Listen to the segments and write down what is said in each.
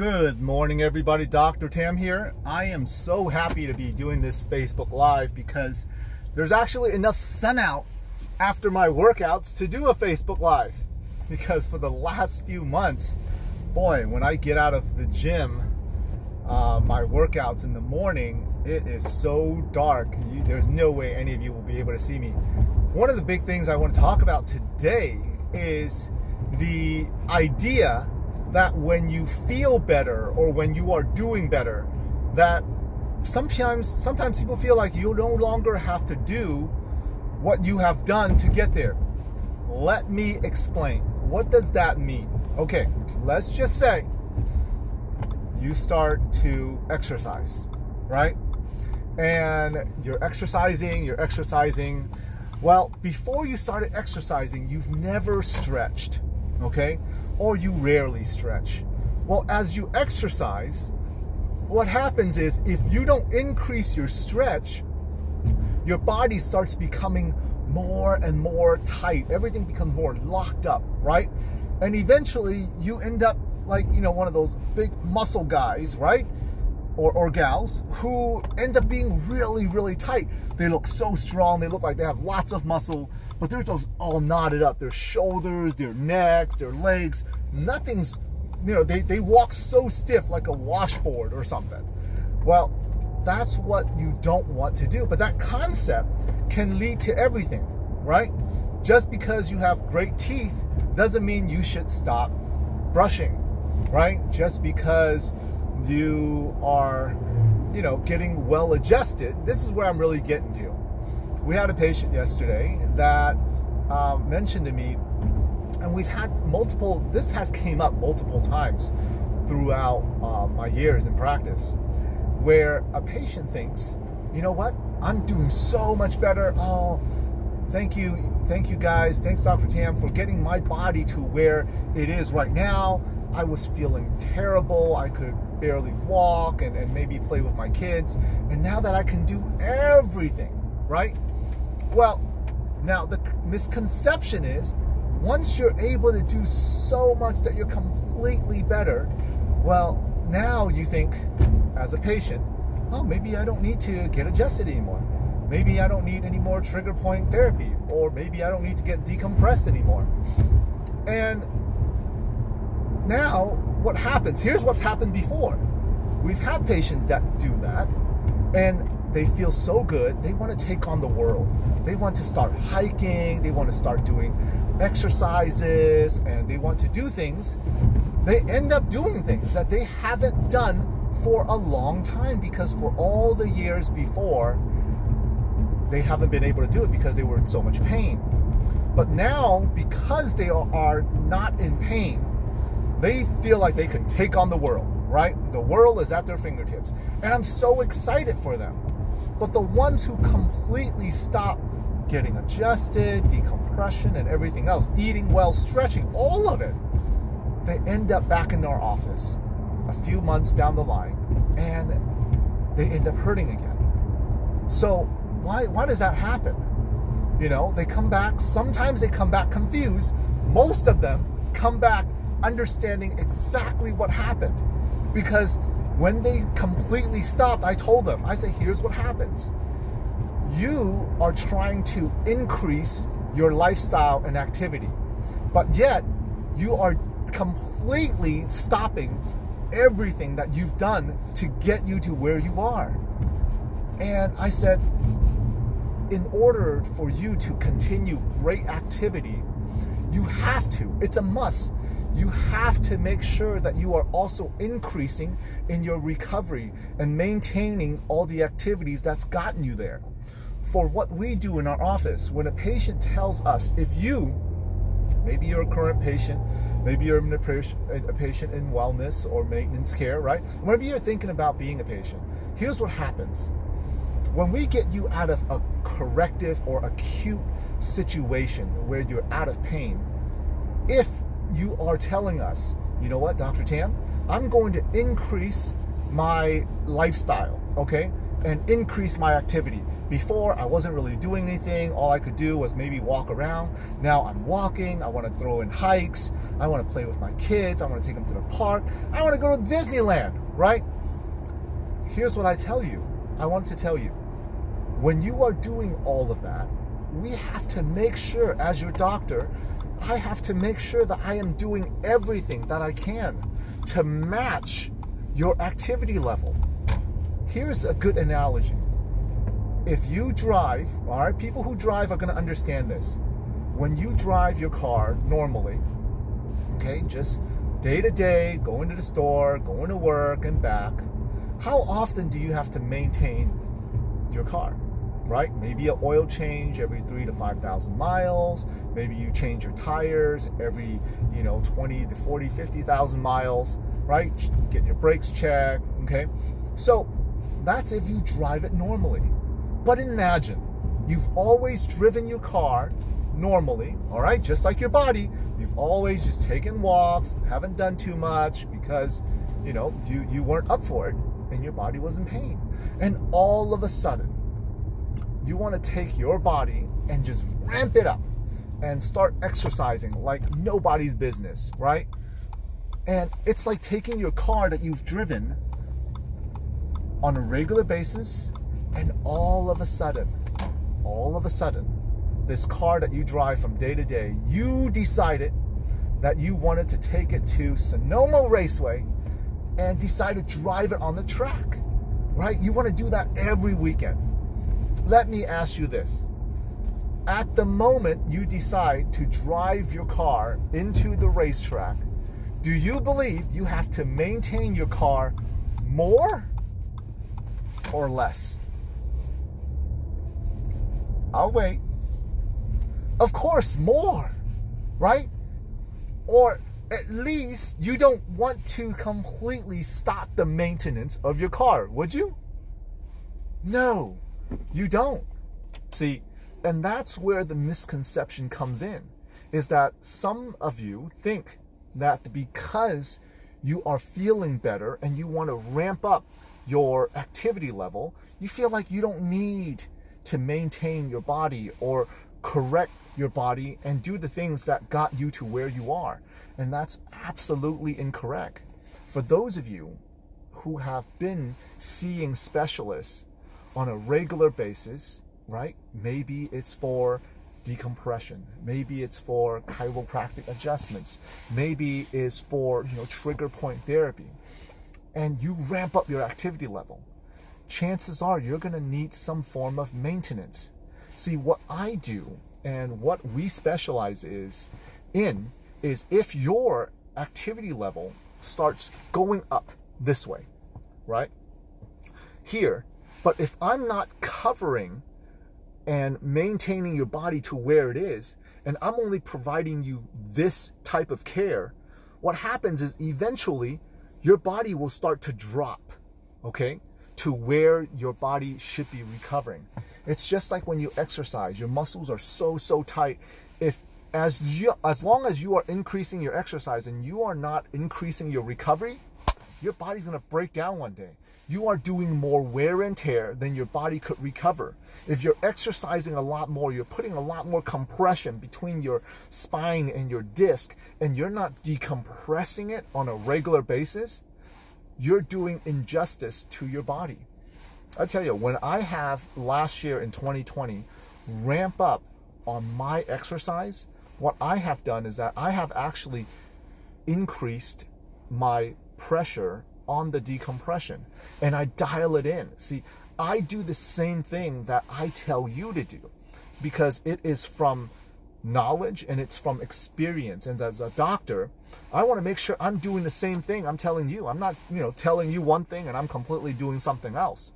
Good morning, everybody. Dr. Tam here. I am so happy to be doing this Facebook Live because there's actually enough sun out after my workouts to do a Facebook Live. Because for the last few months, boy, when I get out of the gym, my workouts in the morning, it is so dark. There's no way any of you will be able to see me. One of the big things I want to talk about today is the idea that when you feel better or when you are doing better, that sometimes people feel like you no longer have to do what you have done to get there. Let me explain. What does that mean? Okay, let's just say you start to exercise, right? And you're exercising. Well, before you started exercising, you've never stretched, okay? Or you rarely stretch. Well, as you exercise, what happens is if you don't increase your stretch, your body starts becoming more and more tight. Everything becomes more locked up, right? And eventually you end up like, one of those big muscle guys, right? Or gals who ends up being really, really tight. They look so strong. They look like they have lots of muscle, but they're just all knotted up. Their shoulders, their necks, their legs, nothing's, they walk so stiff like a washboard or something. Well, that's what you don't want to do. But that concept can lead to everything, right? Just because you have great teeth doesn't mean you should stop brushing, right? Just because you are, getting well adjusted. This is where I'm really getting to. We had a patient yesterday that mentioned to me, and we've had this has came up multiple times throughout my years in practice, where a patient thinks, you know what, I'm doing so much better. Oh, thank you guys. Thanks, Dr. Tam, for getting my body to where it is right now. I was feeling terrible. I could barely walk and maybe play with my kids. And now that I can do everything, right? Well, now the misconception is once you're able to do so much that you're completely better, well, now you think as a patient, oh, maybe I don't need to get adjusted anymore. Maybe I don't need any more trigger point therapy, or maybe I don't need to get decompressed anymore. And now what happens? Here's what's happened before. We've had patients that do that, and they feel so good, they want to take on the world. They want to start hiking, they want to start doing exercises, and they want to do things. They end up doing things that they haven't done for a long time because for all the years before, they haven't been able to do it because they were in so much pain. But now, because they are not in pain, they feel like they can take on the world, right? The world is at their fingertips. And I'm so excited for them. But the ones who completely stop getting adjusted, decompression, and everything else, eating well, stretching, all of it, they end up back in our office a few months down the line, and they end up hurting again. So why does that happen? They come back, sometimes they come back confused. Most of them come back understanding exactly what happened. Because when they completely stopped, I told them, I said, here's what happens. You are trying to increase your lifestyle and activity, but yet you are completely stopping everything that you've done to get you to where you are. And I said, in order for you to continue great activity, you have to, it's a must. You have to make sure that you are also increasing in your recovery and maintaining all the activities that's gotten you there. For what we do in our office, when a patient tells us, maybe you're a current patient, maybe you're a patient in wellness or maintenance care, right? Whenever you're thinking about being a patient, here's what happens. When we get you out of a corrective or acute situation where you're out of pain, if you are telling us, you know what, Dr. Tam, I'm going to increase my lifestyle, okay? and increase my activity. Before, I wasn't really doing anything. All I could do was maybe walk around. Now I'm walking. I want to throw in hikes. I want to play with my kids. I want to take them to the park. I want to go to Disneyland, right? Here's what I tell you. I want to tell you, when you are doing all of that, we have to make sure, as your doctor, I have to make sure that I am doing everything that I can to match your activity level. Here's a good analogy. If you drive, all right, people who drive are going to understand this. When you drive your car normally, okay, just day to day, going to the store, going to work and back, how often do you have to maintain your car, right? Maybe an oil change every 3,000 to 5,000 miles. Maybe you change your tires every, 20 to 40, 50,000 miles, right? Get your brakes checked, okay? So that's if you drive it normally. But imagine you've always driven your car normally, all right? Just like your body, you've always just taken walks, haven't done too much because, you weren't up for it and your body was in pain. And all of a sudden, you want to take your body and just ramp it up and start exercising like nobody's business, right? And it's like taking your car that you've driven on a regular basis, and all of a sudden, this car that you drive from day to day, you decided that you wanted to take it to Sonoma Raceway and decide to drive it on the track, right? You want to do that every weekend. Let me ask you this. At the moment you decide to drive your car into the racetrack, do you believe you have to maintain your car more or less? I'll wait. Of course, more, right? Or at least you don't want to completely stop the maintenance of your car, would you? No, you don't. See, and that's where the misconception comes in, is that some of you think that because you are feeling better and you want to ramp up your activity level, you feel like you don't need to maintain your body or correct your body and do the things that got you to where you are. And that's absolutely incorrect. For those of you who have been seeing specialists on a regular basis, right? Maybe it's for decompression. Maybe it's for chiropractic adjustments. Maybe it's for, trigger point therapy. And you ramp up your activity level. Chances are you're going to need some form of maintenance. See, what I do and what we specialize is if your activity level starts going up this way, right? Here, but if I'm not covering and maintaining your body to where it is, and I'm only providing you this type of care, what happens is eventually your body will start to drop, okay, to where your body should be recovering. It's just like when you exercise, your muscles are so tight. As long as you are increasing your exercise and you are not increasing your recovery, your body's gonna break down one day. You are doing more wear and tear than your body could recover. If you're exercising a lot more, you're putting a lot more compression between your spine and your disc, and you're not decompressing it on a regular basis, you're doing injustice to your body. I tell you, when I have last year in 2020 ramp up on my exercise, what I have done is that I have actually increased my pressure on the decompression, and I dial it in. See, I do the same thing that I tell you to do because it is from knowledge and it's from experience. And as a doctor, I want to make sure I'm doing the same thing I'm telling you. I'm not, telling you one thing and I'm completely doing something else.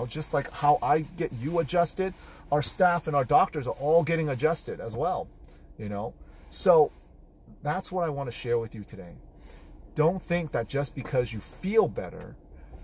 Just like how I get you adjusted, our staff and our doctors are all getting adjusted as well, So that's what I want to share with you today. Don't think that just because you feel better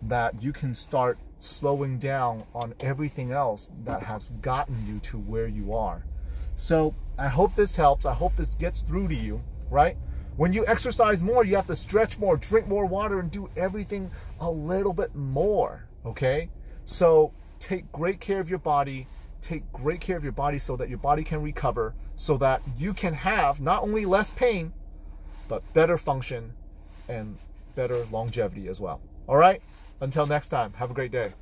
that you can start slowing down on everything else that has gotten you to where you are. So I hope this helps. I hope this gets through to you, right? When you exercise more, you have to stretch more, drink more water, and do everything a little bit more, okay? So take great care of your body. Take great care of your body so that your body can recover, so that you can have not only less pain, but better function and better longevity as well. All right? Until next time, have a great day.